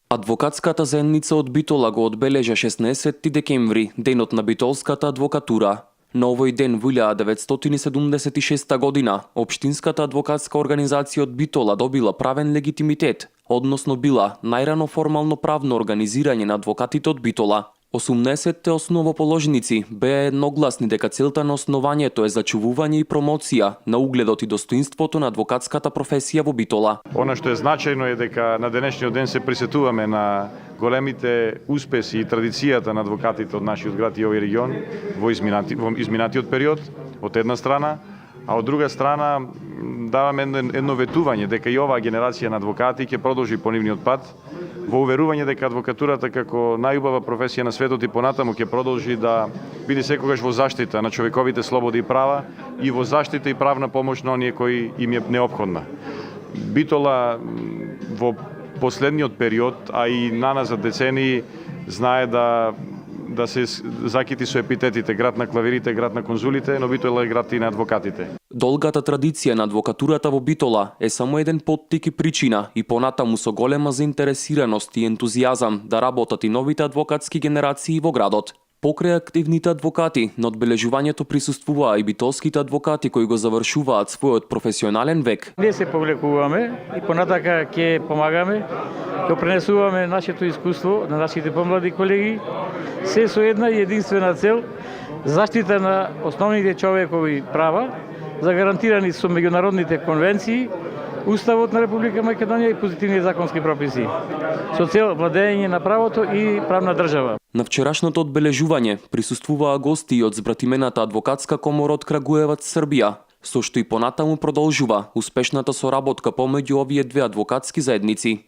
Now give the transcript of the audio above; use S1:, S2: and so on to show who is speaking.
S1: Адвокатската заедница од Битола го одбележа 16 декември, денот на битолската адвокатура. На овој ден во 1976 година, Општинската адвокатска организација од Битола добила правен легитимитет, односно била најрано формално правно организирање на адвокатите од Битола. 80-те основоположници беа едногласни дека целта на основањето е зачувување и промоција на угледот и достоинството на адвокатската професија во Битола.
S2: Она што е значајно е дека на денешниот ден се присетуваме на големите успеси и традицијата на адвокатите од нашиот град и овој регион во изминатиот период, од една страна, а од друга страна даваме едно ветување дека и оваа генерација на адвокати ќе продолжи по нивниот пат, во уверување дека адвокатурата како најубава професија на светот и понатаму ќе продолжи да биде секогаш во заштита на човековите слободи и права и во заштита и правна помош на оние кои им е неопходна. Битола во последниот период, а и наназад децении, знае да се закити со епитетите град на клавирите, град на конзулите, но Битола е град и на адвокатите.
S1: Долгата традиција на адвокатурата во Битола е само еден поттик и причина и понатаму со голема заинтересираност и ентузијазам да работат и новите адвокатски генерации во градот. Покрај активните адвокати, на одбележувањето присуствуваа и битолските адвокати кои го завршуваат својот професионален век.
S3: Ние се повлекуваме и понатака ќе помагаме, ќе пренесуваме нашето искуство на нашите помлади колеги, се со една и единствена цел заштита на основните човекови права, загарантирани со меѓународните конвенции, Уставот на Република Македонија и позитивни законски прописи, со цел владење на правото и правна држава.
S1: На вчерашното одбележување присуствуваа гости од збратимената адвокатска комора од Крагуевац, Србија, со што и понатаму продолжува успешната соработка помеѓу овие две адвокатски заедници.